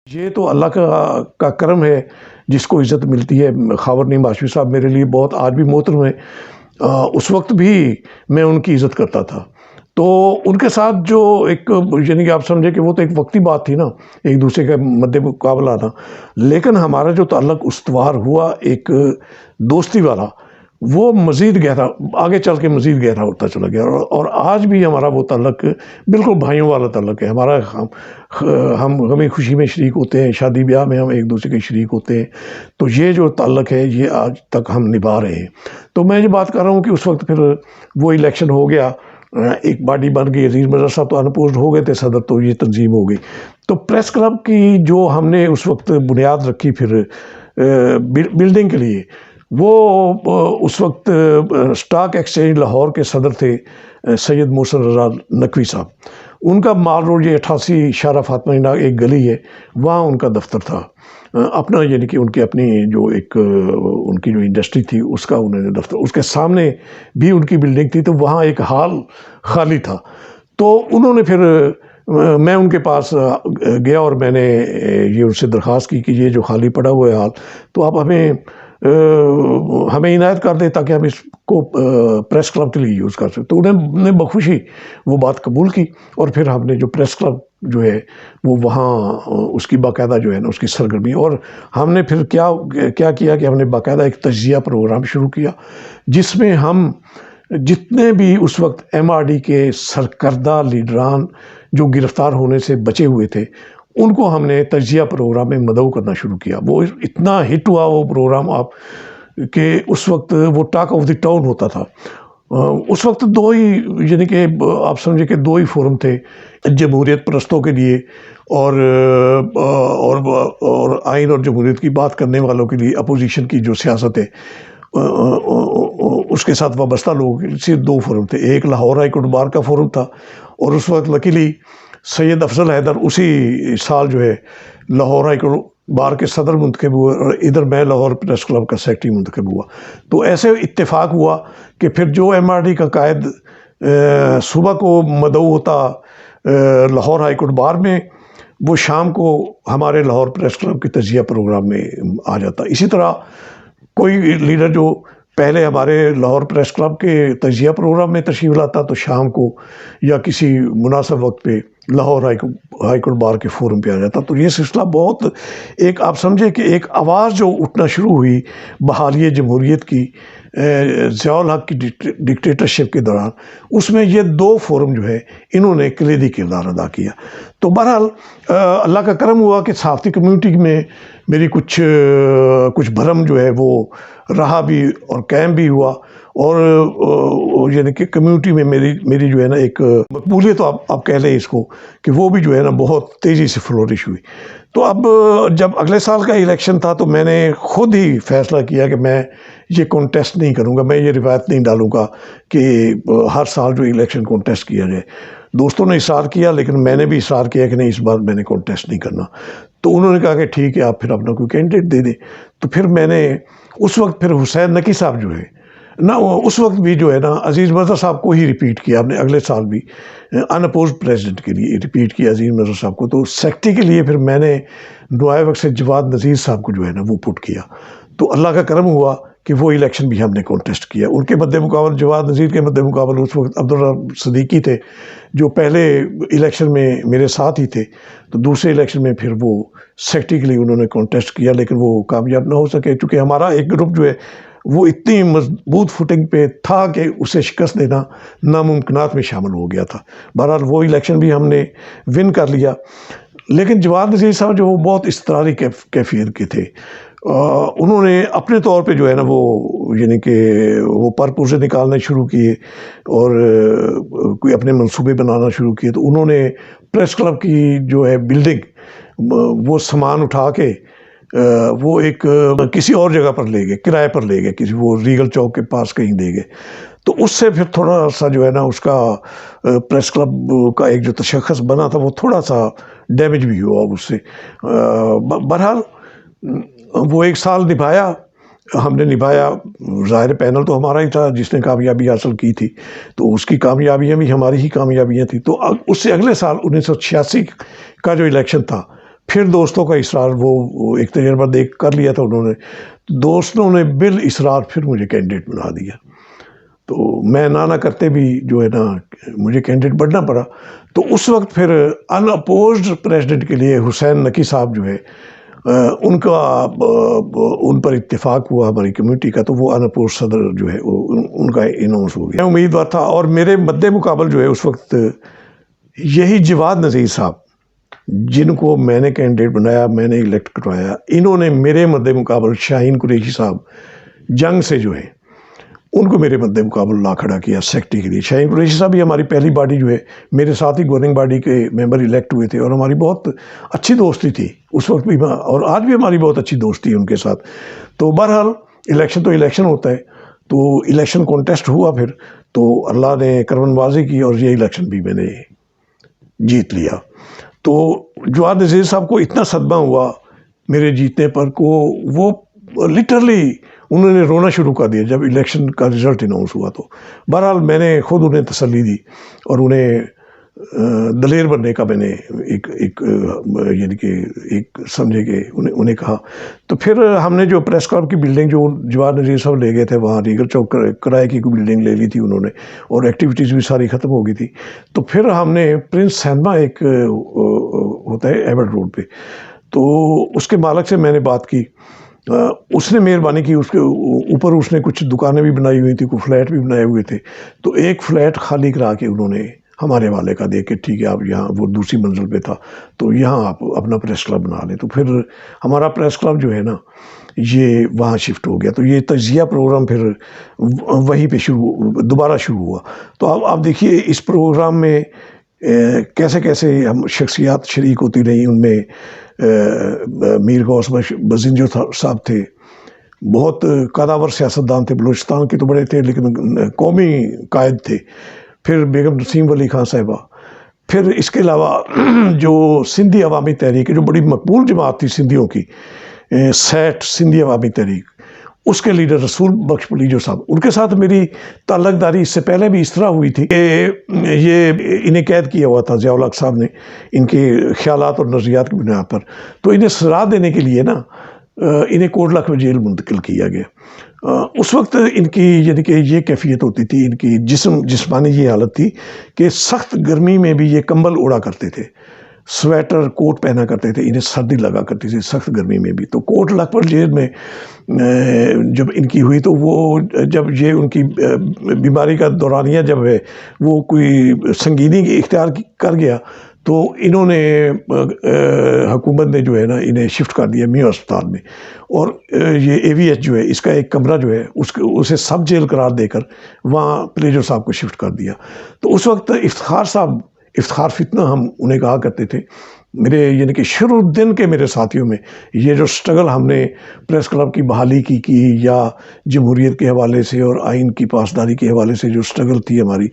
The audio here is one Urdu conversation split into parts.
یہ تو اللہ کا کرم ہے جس کو عزت ملتی ہے۔ خاور نعیم ہاشمی صاحب میرے لیے بہت آج بھی محترم ہیں۔ اس وقت بھی میں ان کی عزت کرتا تھا، تو ان کے ساتھ جو ایک یعنی کہ آپ سمجھے کہ وہ تو ایک وقتی بات تھی نا، ایک دوسرے کے مد مقابلہ آنا، لیکن ہمارا جو تعلق استوار ہوا ایک دوستی والا، وہ مزید گہرا آگے چل کے مزید گہرا ہوتا چلا گیا، اور آج بھی ہمارا وہ تعلق بالکل بھائیوں والا تعلق ہے ہمارا۔ ہم غمی خوشی میں شریک ہوتے ہیں، شادی بیاہ میں ہم ایک دوسرے کے شریک ہوتے ہیں، تو یہ جو تعلق ہے یہ آج تک ہم نبھا رہے ہیں۔ تو میں یہ بات کر رہا ہوں کہ اس وقت پھر وہ الیکشن ہو گیا، ایک باڈی بن گئی، عزیز مرزا صاحب تو انپوزڈ ہو گئے تھے صدر، تو یہ تنظیم ہو گئی۔ تو پریس کلب کی جو ہم نے اس وقت بنیاد رکھی پھر بلڈنگ کے لیے، وہ اس وقت اسٹاک ایکسچینج لاہور کے صدر تھے سید محسن رضا نقوی صاحب۔ ان کا مال روڈ یہ 88 شارع فاطمہ ایک گلی ہے، وہاں ان کا دفتر تھا اپنا، یعنی کہ ان کی اپنی جو ایک ان کی جو انڈسٹری تھی اس کا انہوں نے دفتر، اس کے سامنے بھی ان کی بلڈنگ تھی، تو وہاں ایک ہال خالی تھا۔ تو انہوں نے پھر میں ان کے پاس گیا اور میں نے یہ ان سے درخواست کی کہ یہ جو خالی پڑا ہوا ہے ہال، تو آپ ہمیں عنایت کر دیں تاکہ ہم اس کو پریس کلب کے لیے یوز کر سکیں۔ تو انہوں نے بخوشی وہ بات قبول کی، اور پھر ہم نے جو پریس کلب جو ہے وہ وہاں اس کی باقاعدہ جو ہے نا اس کی سرگرمی، اور ہم نے پھر کیا کیا کہ ہم نے باقاعدہ ایک تجزیہ پروگرام شروع کیا، جس میں ہم جتنے بھی اس وقت ایم آر ڈی کے سرکردہ لیڈران جو گرفتار ہونے سے بچے ہوئے تھے، ان کو ہم نے تجزیہ پروگرام میں مدعو کرنا شروع کیا۔ وہ اتنا ہٹ ہوا وہ پروگرام آپ کہ اس وقت وہ ٹاک آف دی ٹاؤن ہوتا تھا۔ اس وقت دو ہی یعنی کہ آپ سمجھے کہ دو ہی فورم تھے جمہوریت پرستوں کے لیے اور آئین اور جمہوریت کی بات کرنے والوں کے لیے، اپوزیشن کی جو سیاست ہے اس کے ساتھ وابستہ لوگوں کے لیے صرف دو فورم تھے۔ ایک لاہور ہائی کورٹ بار کا فورم تھا، اور اس وقت لکیلی سید افضل حیدر اسی سال جو ہے لاہور ہائی کورٹ بار کے صدر منتخب ہوئے، اور ادھر میں لاہور پریس کلب کا سیکرٹری منتخب ہوا۔ تو ایسے اتفاق ہوا کہ پھر جو ایم آر ڈی کا قائد صبح کو مدعو ہوتا لاہور ہائی کورٹ بار میں، وہ شام کو ہمارے لاہور پریس کلب کے تجزیہ پروگرام میں آ جاتا۔ اسی طرح کوئی لیڈر جو پہلے ہمارے لاہور پریس کلب کے تجزیہ پروگرام میں تشریف لاتا تو شام کو یا کسی مناسب وقت پہ لاہور ہائی کورٹ بار کے فورم پہ آ جاتا۔ تو یہ سلسلہ بہت ایک آپ سمجھے کہ ایک آواز جو اٹھنا شروع ہوئی بحالی جمہوریت کی، ضیاء الحق کی ڈکٹیٹرشپ کے دوران، اس میں یہ دو فورم جو ہے انہوں نے کلیدی کردار ادا کیا۔ تو بہرحال اللہ کا کرم ہوا کہ صحافتی کمیونٹی میں میری کچھ بھرم جو ہے وہ رہا بھی اور قائم بھی ہوا، اور یعنی کہ کمیونٹی میں میری جو ہے نا ایک مقبولیت، تو آپ کہہ لیں اس کو کہ وہ بھی جو ہے نا بہت تیزی سے فلورش ہوئی۔ تو اب جب اگلے سال کا الیکشن تھا تو میں نے خود ہی فیصلہ کیا کہ میں یہ کانٹیسٹ نہیں کروں گا، میں یہ روایت نہیں ڈالوں گا کہ ہر سال جو الیکشن کانٹیسٹ کیا جائے۔ دوستوں نے اصرار کیا، لیکن میں نے بھی اصرار کیا کہ نہیں، اس بار میں نے کانٹیسٹ نہیں کرنا۔ تو انہوں نے کہا کہ ٹھیک ہے، آپ پھر اپنا کوئی کینڈیڈیٹ دے دیں۔ تو پھر میں نے اس وقت پھر حسین نقی صاحب جو ہے نا، اس وقت بھی جو ہے نا عزیز مرزا صاحب کو ہی ریپیٹ کیا ہم نے، اگلے سال بھی ان اپوزڈ پریزیڈنٹ کے لیے ریپیٹ کیا عزیز مرزا صاحب کو۔ تو سیکرٹری کے لیے پھر میں نے نوائے وقت سے جواد نذیر صاحب کو جو ہے نا وہ پٹ کیا۔ تو اللہ کا کرم ہوا کہ وہ الیکشن بھی ہم نے کانٹیسٹ کیا۔ ان کے مد مقابل، جواد نذیر کے مد مقابل اس وقت عبدالرحمن صدیقی تھے، جو پہلے الیکشن میں میرے ساتھ ہی تھے۔ تو دوسرے الیکشن میں پھر وہ سیکرٹری کے لیے انہوں نے کانٹیسٹ کیا، لیکن وہ کامیاب نہ ہو سکے، چونکہ ہمارا ایک گروپ جو ہے وہ اتنی مضبوط فوٹنگ پہ تھا کہ اسے شکست دینا ناممکنات میں شامل ہو گیا تھا۔ بہرحال وہ الیکشن بھی ہم نے ون کر لیا، لیکن جواد نذیر صاحب جو وہ بہت اضطراری کیفیت کے تھے، انہوں نے اپنے طور پہ جو ہے نا وہ یعنی کہ وہ پرپوزے نکالنے شروع کیے اور کوئی اپنے منصوبے بنانا شروع کیے۔ تو انہوں نے پریس کلب کی جو ہے بلڈنگ، وہ سامان اٹھا کے وہ ایک کسی اور جگہ پر لے گئے، کرائے پر لے گئے، کسی وہ ریگل چوک کے پاس کہیں دے گئے۔ تو اس سے پھر تھوڑا سا جو ہے نا اس کا پریس کلب کا ایک جو تشخص بنا تھا وہ تھوڑا سا ڈیمیج بھی ہوا اس سے۔ بہرحال وہ ایک سال نبھایا، ہم نے نبھایا، ظاہر پینل تو ہمارا ہی تھا جس نے کامیابی حاصل کی تھی، تو اس کی کامیابیاں بھی ہماری ہی کامیابیاں تھیں۔ تو اس سے اگلے سال 1986 کا جو الیکشن تھا پھر دوستوں کا اصرار، وہ ایک تجربہ دیکھ کر لیا تھا انہوں نے، دوستوں نے بال اصرار پھر مجھے کینڈیڈیٹ بنا دیا. تو میں نہ کرتے بھی جو ہے نا مجھے کینڈیڈیٹ بننا پڑا. تو اس وقت پھر ان اپوزڈ پریزیڈنٹ کے لیے حسین نقی صاحب جو ہے ان کا ان پر اتفاق ہوا ہماری کمیونٹی کا، تو وہ ان اپوزڈ صدر جو ہے ان کا اناؤنس ہو گیا. میں امیدوار تھا، اور میرے مد مقابل جو ہے اس وقت یہی جواد نذیر صاحب جن کو میں نے کینڈیڈیٹ بنایا، میں نے الیکٹ کروایا، انہوں نے میرے مد مقابل شاہین قریشی صاحب جنگ سے جو ہے ان کو میرے مد مقابل لا کھڑا کیا سیکرٹری کے لیے. شاہین قریشی صاحب بھی ہماری پہلی باڈی جو ہے میرے ساتھ ہی گورننگ باڈی کے ممبر الیکٹ ہوئے تھے، اور ہماری بہت اچھی دوستی تھی اس وقت بھی، اور آج بھی ہماری بہت اچھی دوستی ہے ان کے ساتھ. تو بہرحال الیکشن تو الیکشن ہوتا ہے، تو الیکشن کانٹیسٹ ہوا پھر، تو اللہ نے کرم نوازی کی اور یہ الیکشن بھی میں نے جیت لیا. تو جواد نذیر صاحب کو اتنا صدمہ ہوا میرے جیتنے پر کو وہ لٹرلی انہوں نے رونا شروع کر دیا جب الیکشن کا رزلٹ اناؤنس ہوا. تو بہرحال میں نے خود انہیں تسلی دی اور انہیں دلیر بننے کا میں نے ایک یعنی کہ ایک سمجھے کہ انہیں کہا. تو پھر ہم نے جو پریس کلب کی بلڈنگ جو جواد نذیر صاحب لے گئے تھے وہاں ریگل چوک کرائے کی کوئی بلڈنگ لے لی تھی انہوں نے، اور ایکٹیویٹیز بھی ساری ختم ہو گئی تھی. تو پھر ہم نے پرنس سینما ایک ہوتا ہے ایورڈ روڈ پہ، تو اس کے مالک سے میں نے بات کی، اس نے مہربانی کی، اس کے اوپر اس نے کچھ دکانیں بھی بنائی ہوئی تھی، کچھ فلیٹ بھی بنائے ہوئے تھے. تو ایک فلیٹ خالی کرا کے انہوں نے ہمارے حوالے کا دے کے ٹھیک ہے آپ یہاں، وہ دوسری منزل پہ تھا، تو یہاں آپ اپنا پریس کلب بنا لیں. تو پھر ہمارا پریس کلب جو ہے نا یہ وہاں شفٹ ہو گیا. تو یہ تجزیہ پروگرام پھر وہیں پہ دوبارہ شروع ہوا. تو اب آپ دیکھیے اس پروگرام میں کیسے کیسے ہم شخصیات شریک ہوتی رہی. ان میں میر غوث بزنجر صاحب تھے، بہت قداور سیاستدان تھے، بلوچستان کے تو بڑے تھے لیکن قومی قائد تھے. پھر بیگم نسیم ولی خان صاحبہ، پھر اس کے علاوہ جو سندھی عوامی تحریک جو بڑی مقبول جماعت تھی سندھیوں کی، سیٹ سندھی عوامی تحریک، اس کے لیڈر رسول بخش پلیجو صاحب، ان کے ساتھ میری تعلق داری اس سے پہلے بھی اس طرح ہوئی تھی کہ یہ انہیں قید کیا ہوا تھا ضیاء الحق صاحب نے ان کے خیالات اور نظریات کی بنیاد پر. تو انہیں سزا دینے کے لیے نا انہیں کوٹ لکھپت جیل منتقل کیا گیا. اس وقت ان کی یعنی کہ یہ کیفیت ہوتی تھی، ان کی جسمانی یہ حالت تھی کہ سخت گرمی میں بھی یہ کمبل اوڑا کرتے تھے، سویٹر کوٹ پہنا کرتے تھے، انہیں سردی لگا کرتی تھی سخت گرمی میں بھی. تو کوٹ لکھپت جیل میں جب ان کی ہوئی تو وہ جب یہ ان کی بیماری کا دورانیہ جب ہے وہ کوئی سنگینی اختیار کر گیا تو انہوں نے حکومت نے جو ہے نا انہیں شفٹ کر دیا میو اسپتال میں، اور یہ اے وی ایچ جو ہے اس کا ایک کمرہ جو ہے اسے سب جیل قرار دے کر وہاں پلیجو صاحب کو شفٹ کر دیا. تو اس وقت افتخار صاحب، افتخار فتنہ ہم انہیں کہا کرتے تھے، میرے یعنی کہ شروع دن کے میرے ساتھیوں میں یہ جو سٹرگل ہم نے پریس کلب کی بحالی کی یا جمہوریت کے حوالے سے اور آئین کی پاسداری کے حوالے سے جو سٹرگل تھی ہماری،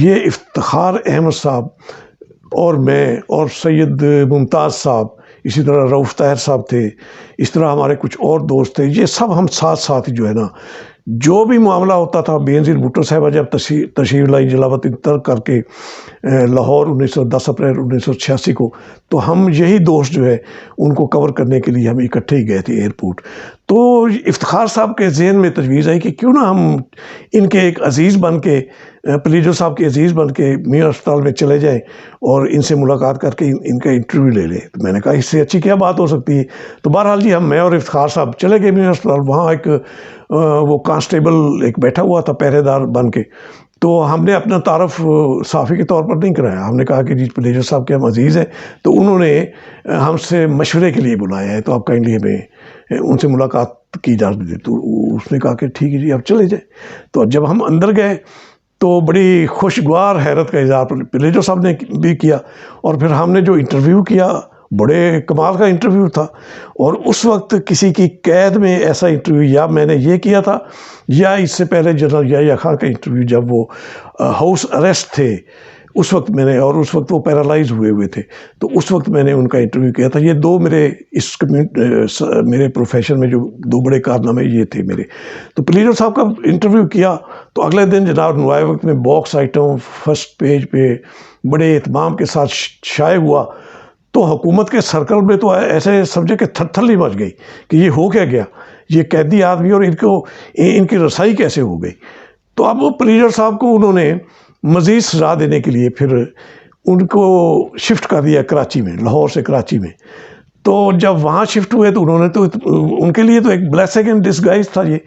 یہ افتخار احمد صاحب اور میں اور سید ممتاز صاحب، اسی طرح رؤف طاہر صاحب تھے، اس طرح ہمارے کچھ اور دوست تھے، یہ سب ہم ساتھ ساتھ جو ہے نا جو بھی معاملہ ہوتا تھا. بے نظیر بھٹو صاحبہ جب تشریف لائی جلاوطن ترک کر کے لاہور 10 اپریل 1986 کو، تو ہم یہی دوست جو ہے ان کو کور کرنے کے لیے ہم اکٹھے ہی گئے تھے ایئرپورٹ. تو افتخار صاحب کے ذہن میں تجویز آئی کہ کیوں نہ ہم ان کے ایک عزیز بن کے، پلیجو صاحب کے عزیز بن کے میو اسپتال میں چلے جائیں اور ان سے ملاقات کر کے ان کا انٹرویو لے لیں. تو میں نے کہا اس سے اچھی کیا بات ہو سکتی ہے. تو بہرحال جی میں اور افتخار صاحب چلے گئے میو اسپتال. وہاں ایک وہ کانسٹیبل ایک بیٹھا ہوا تھا پہرے دار بن کے. تو ہم نے اپنا تعارف صحافی کے طور پر نہیں کرایا، ہم نے کہا کہ جی پلیجو صاحب کے ہم عزیز ہیں. تو انہوں نے ہم سے مشورے کے لیے بلایا ہے، تو آپ کائنڈلی ہمیں ان سے ملاقات کی اجازت دے. تو اس نے کہا کہ ٹھیک ہے جی آپ چلے جائیں. تو جب ہم اندر گئے تو بڑی خوشگوار حیرت کا اظہار پلیجو صاحب نے بھی کیا، اور پھر ہم نے جو انٹرویو کیا بڑے کمال کا انٹرویو تھا. اور اس وقت کسی کی قید میں ایسا انٹرویو یا میں نے یہ کیا تھا یا اس سے پہلے جنرل یحییٰ خان کا انٹرویو جب وہ ہاؤس اریسٹ تھے اس وقت میں نے، اور اس وقت وہ پیرالائز ہوئے تھے، تو اس وقت میں نے ان کا انٹرویو کیا تھا. یہ دو میرے پروفیشن میں جو دو بڑے کارنامے یہ تھے میرے. تو پلیجو صاحب کا انٹرویو کیا تو اگلے دن جناب نوائے وقت میں باکس آئٹم فرسٹ پیج پہ بڑے اہتمام کے ساتھ شائع ہوا. تو حکومت کے سرکل میں تو ایسے سمجھے کہ تھل ہی مچ گئی کہ یہ ہو کیا گیا، یہ قیدی آدمی اور ان کی رسائی کیسے ہو گئی۔ تو اب وہ پریجر صاحب کو انہوں نے مزید سزا دینے کے لیے پھر ان کو شفٹ کر دیا کراچی میں، لاہور سے کراچی میں۔ تو جب وہاں شفٹ ہوئے تو انہوں نے تو ان کے لیے تو ایک بلیسنگ ان ڈسگائز تھا یہ،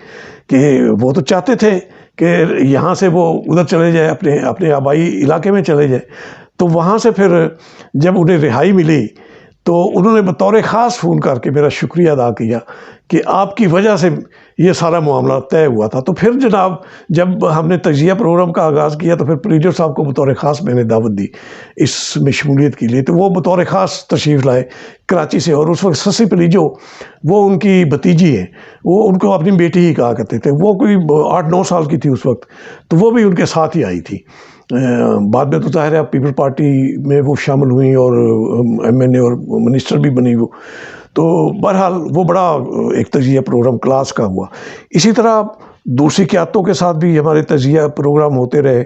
کہ وہ تو چاہتے تھے کہ یہاں سے وہ ادھر چلے جائے، اپنے آبائی علاقے میں چلے جائے۔ تو وہاں سے پھر جب انہیں رہائی ملی تو انہوں نے بطور خاص فون کر کے میرا شکریہ ادا کیا کہ آپ کی وجہ سے یہ سارا معاملہ طے ہوا تھا۔ تو پھر جناب جب ہم نے تجزیہ پروگرام کا آغاز کیا تو پھر پریجر صاحب کو بطور خاص میں نے دعوت دی اس میں شمولیت کے لیے، تو وہ بطور خاص تشریف لائے کراچی سے۔ اور اس وقت سسی پلیجو وہ ان کی بھتیجی ہے، وہ ان کو اپنی بیٹی ہی کہا کرتے تھے، وہ کوئی 8-9 سال کی تھی اس وقت، تو وہ بھی ان کے ساتھ ہی آئی تھی۔ بعد میں تو ظاہر ہے پیپل پارٹی میں وہ شامل ہوئیں اور MNA اور منسٹر بھی بنی وہ۔ تو بہرحال وہ بڑا ایک تجزیہ پروگرام کلاس کا ہوا۔ اسی طرح دوسری قیادتوں کے ساتھ بھی ہمارے تجزیہ پروگرام ہوتے رہے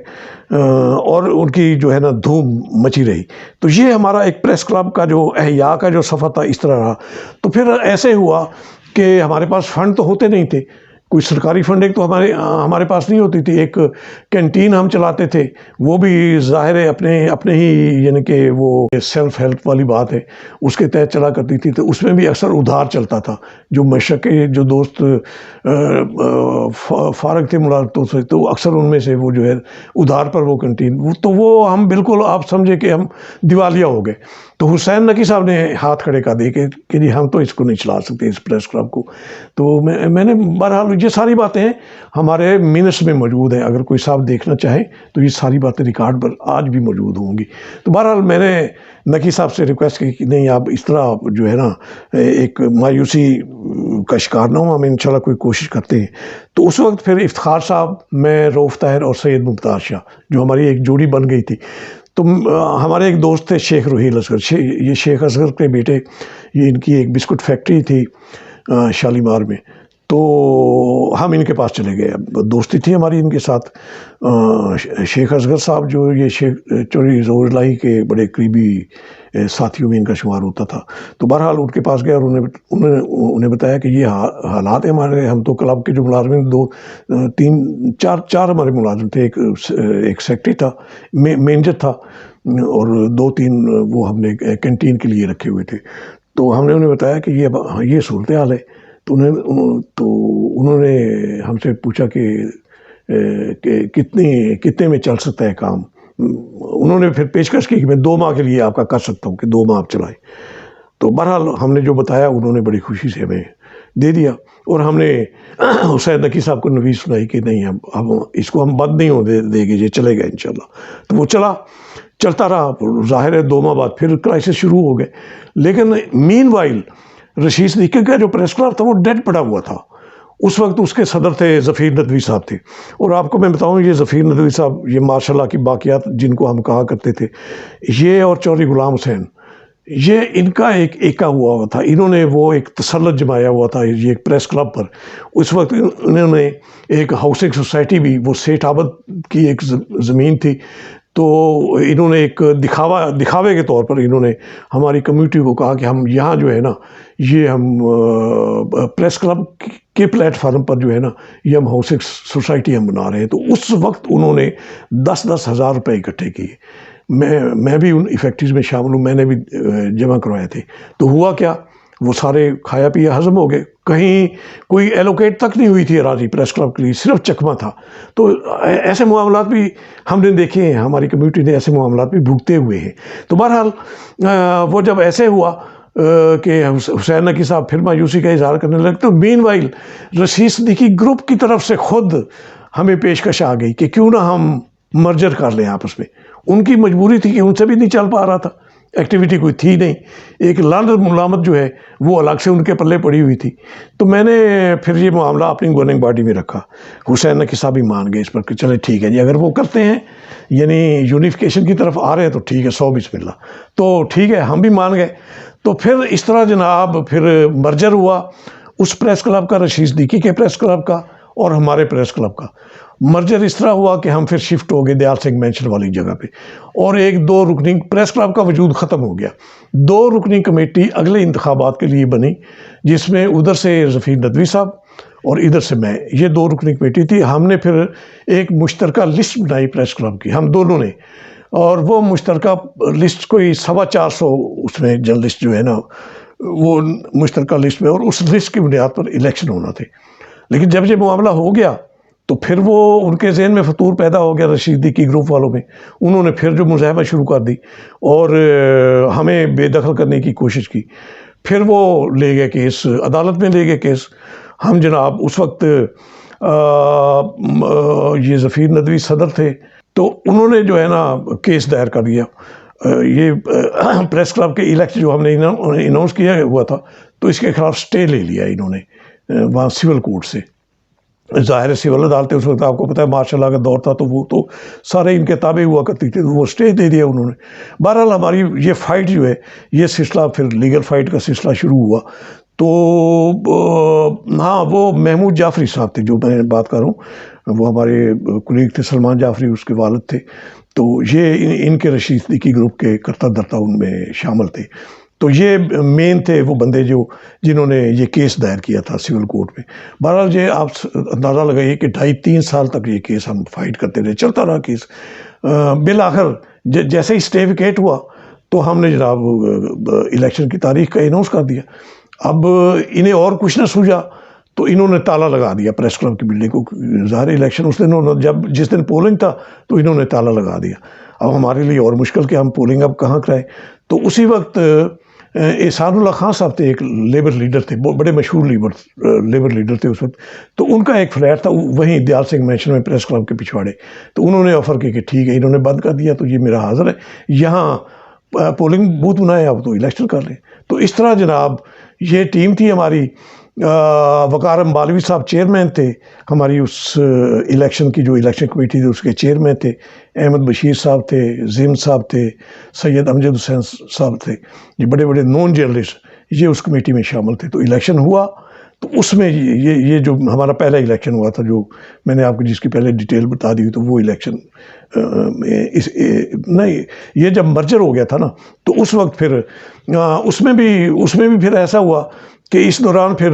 اور ان کی جو ہے نا دھوم مچی رہی۔ تو یہ ہمارا ایک پریس کلب کا جو احیاء کا جو صفحہ تھا اس طرح رہا۔ تو پھر ایسے ہوا کہ ہمارے پاس فنڈ تو ہوتے نہیں تھے، کوئی سرکاری فنڈنگ تو ہمارے پاس نہیں ہوتی تھی۔ ایک کینٹین ہم چلاتے تھے، وہ بھی ظاہر ہے اپنے ہی یعنی کہ وہ سیلف ہیلپ والی بات ہے اس کے تحت چلا کرتی تھی۔ تو اس میں بھی اکثر ادھار چلتا تھا، جو معیشت کے جو دوست فارغ تھے ملازمتوں سے تو اکثر ان میں سے وہ جو ہے ادھار پر وہ کینٹین، تو وہ ہم بالکل آپ سمجھے کہ ہم دیوالیہ ہو گئے۔ تو حسین نقی صاحب نے ہاتھ کھڑے کر دیے کہ جی ہم تو اس کو نہیں چلا سکتے اس پریس کلب کو۔ تو میں نے بہرحال یہ ساری باتیں ہمارے مینٹس میں موجود ہیں، اگر کوئی صاحب دیکھنا چاہے تو یہ ساری باتیں ریکارڈ پر آج بھی موجود ہوں گی۔ تو بہرحال میں نے نقی صاحب سے ریکویسٹ کی کہ نہیں آپ اس طرح جو ہے نا ایک مایوسی کا شکار نہ ہوں، ہم انشاءاللہ کوئی کوشش کرتے ہیں۔ تو اس وقت پھر افتخار صاحب، میں، رؤف طاہر اور سید ممتاز شاہ جو ہماری ایک جوڑی بن گئی تھی، تو ہمارے ایک دوست تھے شیخ روحیل اصغر، یہ شیخ اصغر کے بیٹے، یہ ان کی ایک بسکٹ فیکٹری تھی شالیمار میں، تو ہم ان کے پاس چلے گئے، دوستی تھی ہماری ان کے ساتھ۔ شیخ اصغر صاحب جو یہ شیخ چوہدری ظہور الہی کے بڑے قریبی ساتھیوں میں ان کا شمار ہوتا تھا۔ تو بہرحال ان کے پاس گیا اور انہیں بتایا کہ یہ حالات ہیں ہمارے، ہم تو کلب کے جو ملازم چار ہمارے ملازم تھے، ایک سیکرٹری تھا، مینیجر تھا، اور 2-3 وہ ہم نے کینٹین کے لیے رکھے ہوئے تھے۔ تو ہم نے انہیں بتایا کہ یہ صورتحال ہے۔ تو انہوں نے ہم سے پوچھا کہ کتنے میں چل سکتا ہے کام۔ انہوں نے پھر پیشکش کی کہ میں 2 ماہ کے لیے آپ کا کر سکتا ہوں، کہ 2 ماہ آپ چلائیں۔ تو بہرحال ہم نے جو بتایا انہوں نے بڑی خوشی سے ہمیں دے دیا، اور ہم نے حسین نقی صاحب کو نویس سنائی کہ نہیں اب اس کو ہم بند نہیں ہونے دیں گے، یہ چلے گا انشاءاللہ۔ تو وہ چلتا رہا۔ ظاہر ہے 2 ماہ بعد پھر کرائسس شروع ہو گئے، لیکن مین وائل رشید صدیقی کا جو پریس کلب تھا وہ ڈیڈ پڑا ہوا تھا۔ اس وقت اس کے صدر تھے ظفیر ندوی صاحب تھے، اور آپ کو میں بتاؤں یہ ظفیر ندوی صاحب، یہ ماشاءاللہ کی باقیات جن کو ہم کہا کرتے تھے، یہ اور چودھری غلام حسین، یہ ان کا ایک ایکا ہوا تھا، انہوں نے وہ ایک تسلط جمایا ہوا تھا یہ ایک پریس کلب پر۔ اس وقت انہوں نے ایک ہاؤسنگ سوسائٹی بھی، وہ سیٹھ عابد کی ایک زمین تھی، تو انہوں نے ایک دکھاوے کے طور پر انہوں نے ہماری کمیونٹی کو کہا کہ ہم یہاں جو ہے نا یہ ہم پریس کلب کے پلیٹ فارم پر جو ہے نا یہ ہم ہاؤسنگ سوسائٹی ہم بنا رہے ہیں۔ تو اس وقت انہوں نے 10-10 ہزار روپے اکٹھے کیے، میں بھی ان ایفیکٹیوز میں شامل ہوں، میں نے بھی جمع کروائے تھے۔ تو ہوا کیا، وہ سارے کھایا پیا ہضم ہو گئے، کہیں کوئی ایلوکیٹ تک نہیں ہوئی تھی اراضی پریس کلب کے لیے، صرف چکمہ تھا۔ تو ایسے معاملات بھی ہم نے دیکھے ہیں، ہماری کمیونٹی نے ایسے معاملات بھی بھگتے ہوئے ہیں۔ تو بہرحال وہ جب ایسے ہوا کہ حسین نقی صاحب پھر مایوسی کا اظہار کرنے لگے، تو مین وائل رشید صدیقی گروپ کی طرف سے خود ہمیں پیشکش آ گئی کہ کیوں نہ ہم مرجر کر لیں آپس میں۔ ان کی مجبوری تھی کہ ان سے بھی نہیں چل پا رہا تھا، ایکٹیویٹی کوئی تھی نہیں، ایک لانڈ ملامت جو ہے وہ الگ سے ان کے پلے پڑی ہوئی تھی۔ تو میں نے پھر یہ معاملہ اپنی گورننگ باڈی میں رکھا، حسین نقی صاحب بھی مان گئے اس پر کہ چلے ٹھیک ہے جی، اگر وہ کرتے ہیں یعنی یونیفیکیشن کی طرف آ رہے ہیں تو ٹھیک ہے، 100 بسم اللہ، تو ٹھیک ہے ہم بھی مان گئے۔ تو پھر اس طرح جناب پھر مرجر ہوا اس پریس کلب کا، رشید صدیقی کے پریس کلب کا اور ہمارے پریس کلب کا، مرجر اس طرح ہوا کہ ہم پھر شفٹ ہو گئے دیال سنگھ مینشن والی جگہ پہ، اور ایک 2 رکنی پریس کلب کا وجود ختم ہو گیا۔ 2 رکنی کمیٹی اگلے انتخابات کے لیے بنی، جس میں ادھر سے ظفیر ندوی صاحب اور ادھر سے میں، یہ 2 رکنی کمیٹی تھی۔ ہم نے پھر ایک مشترکہ لسٹ بنائی پریس کلب کی، ہم دونوں نے، اور وہ مشترکہ لسٹ کوئی 450 اس میں جرنلسٹ جو ہے نا وہ مشترکہ لسٹ میں، اور اس لسٹ کی بنیاد پر الیکشن ہونا تھے۔ لیکن جب یہ معاملہ ہو گیا تو پھر وہ ان کے ذہن میں فطور پیدا ہو گیا رشید کی گروپ والوں میں، انہوں نے پھر جو مزاحمت شروع کر دی اور ہمیں بے دخل کرنے کی کوشش کی۔ پھر وہ لے گئے کیس، عدالت میں لے گئے کیس۔ ہم جناب اس وقت یہ ظفیر ندوی صدر تھے، تو انہوں نے جو ہے نا کیس دائر کر دیا۔ یہ پریس کلب کے الیکٹ جو ہم نے اناؤنس کیا ہوا تھا، تو اس کے خلاف سٹے لے لیا انہوں نے وہاں سول کورٹ سے۔ ظاہر سول عدالتیں اس وقت آپ کو پتہ ہے مارشل لا کا دور تھا، تو وہ تو سارے ان کے تابع ہوا کرتی تھی، وہ سٹے دے دیا انہوں نے۔ بہرحال ہماری یہ فائٹ جو ہے، یہ سلسلہ پھر لیگل فائٹ کا سلسلہ شروع ہوا۔ تو ہاں، وہ محمود جعفری صاحب تھے جو میں بات کر رہا ہوں، وہ ہمارے کولیگ تھے، سلمان جعفری اس کے والد تھے۔ تو یہ ان کے رشید صدیقی گروپ کے کرتا دھرتا ان میں شامل تھے۔ تو یہ مین تھے وہ بندے جنہوں نے یہ کیس دائر کیا تھا سول کورٹ میں۔ بہرحال یہ آپ اندازہ لگائیے کہ 2.5-3 سال تک یہ کیس ہم فائٹ کرتے رہے، چلتا رہا کیس۔ بالآخر جیسے ہی اسٹے ویکیٹ ہوا تو ہم نے جناب الیکشن کی تاریخ کا اناؤنس کر دیا۔ اب انہیں اور کچھ نہ سوجا تو انہوں نے تالا لگا دیا پریس کلب کی بلڈنگ کو۔ ظاہر الیکشن اس دن، جس دن پولنگ تھا تو انہوں نے تالا لگا دیا۔ اب ہمارے لیے اور مشکل کہ ہم پولنگ اب کہاں کرائیں۔ تو اسی وقت احسان اللہ خان صاحب تھے، ایک لیبر لیڈر تھے، بڑے مشہور لیبر لیڈر تھے اس وقت، تو ان کا ایک فلیٹ تھا وہیں دیال سنگھ مینشن میں پریس کلب کے پچھواڑے۔ تو انہوں نے آفر کی کہ ٹھیک ہے، انہوں نے بند کر دیا تو یہ میرا حاضر ہے، یہاں پولنگ بوتھ بنائے، آپ تو الیکشن کر لیں۔ تو اس طرح جناب یہ ٹیم تھی ہماری۔ وقار امبالوی صاحب چیئرمین تھے ہماری اس الیکشن کی، جو الیکشن کمیٹی تھی اس کے چیئرمین تھے۔ احمد بشیر صاحب تھے، زم صاحب تھے، سید امجد حسین صاحب تھے، یہ بڑے بڑے نون جرنلسٹ، یہ اس کمیٹی میں شامل تھے۔ تو الیکشن ہوا، تو اس میں یہ جو ہمارا پہلا الیکشن ہوا تھا، جو میں نے آپ کو جس کی پہلے ڈیٹیل بتا دی، تو وہ الیکشن نہیں، یہ جب مرجر ہو گیا تھا نا، تو اس وقت پھر اس میں بھی پھر ایسا ہوا کہ اس دوران پھر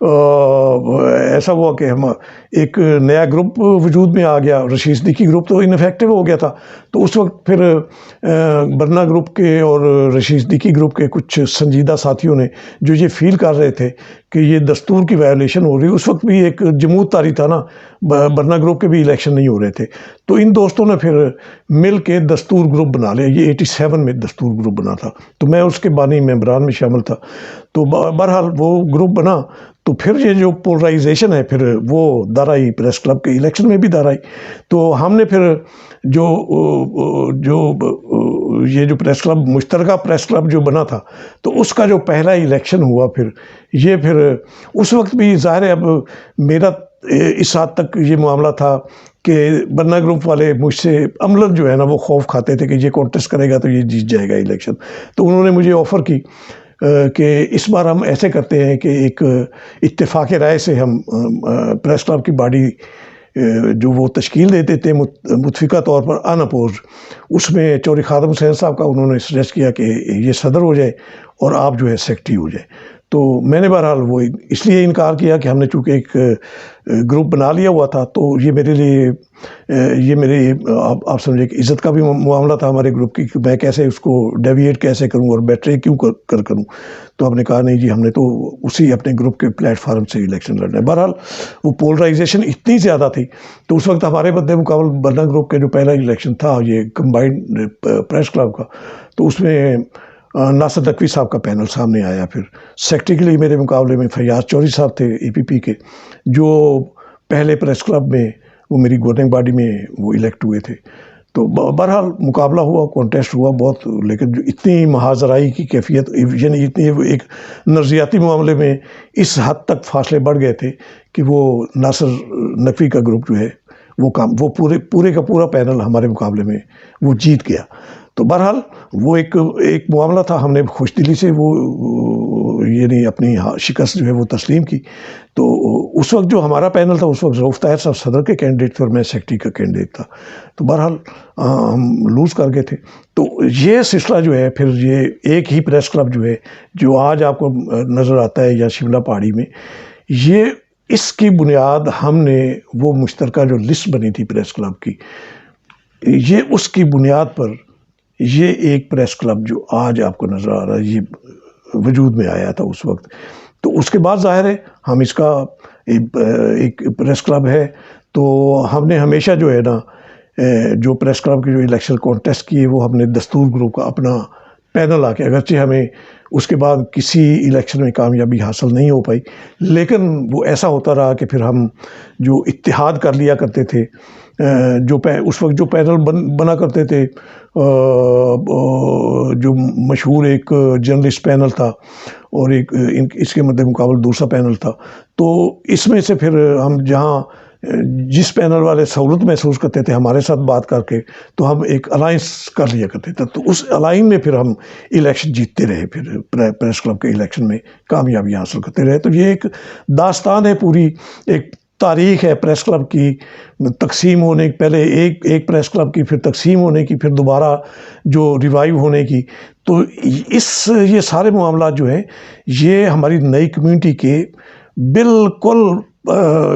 ایسا ہوا کہ ہم ایک نیا گروپ وجود میں آ گیا، رشید صدیقی گروپ تو انفیکٹو ہو گیا تھا۔ تو اس وقت پھر برنا گروپ کے اور رشید صدیقی گروپ کے کچھ سنجیدہ ساتھیوں نے جو یہ فیل کر رہے تھے کہ یہ دستور کی وائلیشن ہو رہی، اس وقت بھی ایک جمود طاری تھا نا، برنا گروپ کے بھی الیکشن نہیں ہو رہے تھے، تو ان دوستوں نے پھر مل کے دستور گروپ بنا لیا۔ یہ 87 میں دستور گروپ بنا تھا، تو میں اس کے بانی ممبران میں شامل تھا۔ تو بہرحال وہ گروپ بنا، تو پھر یہ جو پولرائزیشن ہے پھر وہ در آئی، پریس کلب کے الیکشن میں بھی در آئی۔ تو ہم نے پھر یہ جو پریس کلب، مشترکہ پریس کلب جو بنا تھا، تو اس کا جو پہلا الیکشن ہوا پھر اس وقت بھی ظاہر ہے، اب میرا اس حد تک یہ معاملہ تھا کہ برنا گروپ والے مجھ سے عملاً جو ہے نا وہ خوف کھاتے تھے کہ یہ کانٹیسٹ کرے گا تو یہ جیت جائے گا الیکشن۔ تو انہوں نے مجھے آفر کی کہ اس بار ہم ایسے کرتے ہیں کہ ایک اتفاق رائے سے ہم پریس کلب کی باڈی جو وہ تشکیل دیتے تھے متفقہ طور پر ان اپوز، اس میں چوری خادم حسین صاحب کا انہوں نے سجیسٹ کیا کہ یہ صدر ہو جائے اور آپ جو ہے سیکرٹری ہو جائے۔ تو میں نے بہرحال وہ اس لیے انکار کیا کہ ہم نے چونکہ ایک گروپ بنا لیا ہوا تھا، تو یہ میرے لیے آپ سمجھے کہ عزت کا بھی معاملہ تھا ہمارے گروپ کی، کہ میں کیسے اس کو ڈیویٹ کیسے کروں اور بیٹرے کیوں کروں۔ تو ہم نے کہا نہیں جی، ہم نے تو اسی اپنے گروپ کے پلیٹ فارم سے الیکشن لڑنا ہے۔ بہرحال وہ پولرائزیشن اتنی زیادہ تھی، تو اس وقت ہمارے بدِ مقابل برنا گروپ کے جو پہلا الیکشن تھا یہ کمبائنڈ پریس کلب کا، تو اس میں ناصر نقوی صاحب کا پینل سامنے آیا۔ پھر سیکرٹری کے لیے میرے مقابلے میں فیاض چوری صاحب تھے اے پی پی کے، جو پہلے پریس کلب میں وہ میری گورننگ باڈی میں وہ الیکٹ ہوئے تھے۔ تو بہرحال مقابلہ ہوا، کانٹیسٹ ہوا بہت، لیکن جو اتنی محاذرائی کی کیفیت، یعنی اتنی ایک نظریاتی معاملے میں اس حد تک فاصلے بڑھ گئے تھے کہ وہ ناصر نقوی کا گروپ جو ہے وہ پورے کا پورا پینل ہمارے مقابلے میں وہ جیت گیا۔ تو بہرحال وہ ایک معاملہ تھا، ہم نے خوش دلی سے وہ یعنی اپنی شکست جو ہے وہ تسلیم کی. تو اس وقت جو ہمارا پینل تھا اس وقت رؤف طاہر صاحب صدر کے کینڈیڈیٹ تھے اور میں سیکرٹری کا کینڈیڈیٹ تھا. تو بہرحال ہم لوز کر گئے تھے. تو یہ سلسلہ جو ہے پھر یہ ایک ہی پریس کلب جو ہے جو آج آپ کو نظر آتا ہے یا شملہ پہاڑی میں، یہ اس کی بنیاد ہم نے وہ مشترکہ جو لسٹ بنی تھی پریس کلب کی، یہ اس کی بنیاد پر یہ ایک پریس کلب جو آج آپ کو نظر آ رہا ہے یہ وجود میں آیا تھا اس وقت. تو اس کے بعد ظاہر ہے ہم اس کا ایک پریس کلب ہے. تو ہم نے ہمیشہ جو ہے نا جو پریس کلب کے جو الیکشن کانٹیسٹ کیے وہ ہم نے دستور گروپ کا اپنا پینل آ کے، اگرچہ ہمیں اس کے بعد کسی الیکشن میں کامیابی حاصل نہیں ہو پائی، لیکن وہ ایسا ہوتا رہا کہ پھر ہم جو اتحاد کر لیا کرتے تھے، جو اس وقت جو پینل بنا کرتے تھے، جو مشہور ایک جرنلسٹ پینل تھا اور ایک اس کے مد مقابل دوسرا پینل تھا. تو اس میں سے پھر ہم جہاں جس پینل والے سہولت محسوس کرتے تھے ہمارے ساتھ بات کر کے، تو ہم ایک الائنس کر لیا کرتے تھے. تو اس الائن میں پھر ہم الیکشن جیتتے رہے، پھر پریس کلب کے الیکشن میں کامیابی حاصل کرتے رہے. تو یہ ایک داستان ہے، پوری ایک تاریخ ہے پریس کلب کی تقسیم ہونے کی، پہلے ایک پریس کلب کی، پھر تقسیم ہونے کی، پھر دوبارہ جو ریوائیو ہونے کی. تو یہ سارے معاملات جو ہیں یہ ہماری نئی کمیونٹی کے بالکل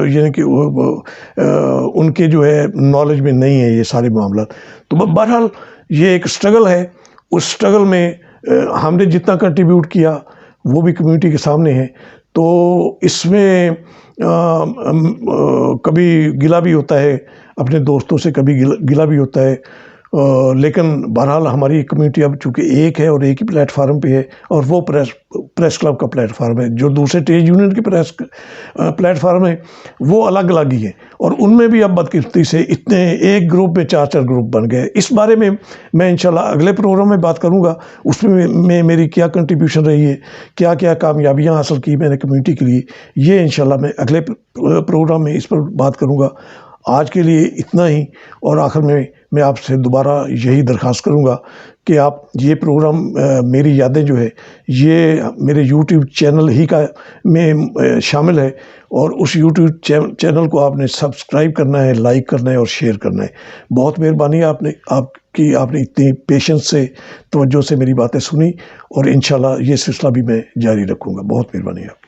یعنی کہ ان کے جو ہے نالج میں نہیں ہے یہ سارے معاملات. تو بہرحال یہ ایک سٹرگل ہے. اس سٹرگل میں ہم نے جتنا کنٹریبیوٹ کیا وہ بھی کمیونٹی کے سامنے ہے. تو اس میں کبھی گلہ بھی ہوتا ہے اپنے دوستوں سے، کبھی گلہ بھی ہوتا ہے، لیکن بہرحال ہماری کمیونٹی اب چونکہ ایک ہے اور ایک ہی پلیٹ فارم پہ ہے، اور وہ پریس کلب کا پلیٹ فارم ہے. جو دوسرے ٹریڈ یونین کے پلیٹ فارم ہے وہ الگ الگ ہی ہیں، اور ان میں بھی اب بدقسمتی سے اتنے ایک گروپ میں 4 گروپ بن گئے. اس بارے میں میں انشاءاللہ اگلے پروگرام میں بات کروں گا. اس میں میری کیا کنٹریبیوشن رہی ہے، کیا کیا کامیابیاں حاصل کی میں نے کمیونٹی کے لیے، یہ انشاءاللہ میں اگلے پروگرام میں اس پر بات کروں گا. آج کے لیے اتنا ہی، اور آخر میں آپ سے دوبارہ یہی درخواست کروں گا کہ آپ یہ پروگرام میری یادیں جو ہے یہ میرے یوٹیوب چینل ہی کا میں شامل ہے، اور اس یوٹیوب چینل کو آپ نے سبسکرائب کرنا ہے، لائک کرنا ہے اور شیئر کرنا ہے. بہت مہربانی آپ نے اتنی پیشنس سے، توجہ سے میری باتیں سنی، اور انشاءاللہ یہ سلسلہ بھی میں جاری رکھوں گا. بہت مہربانی آپ.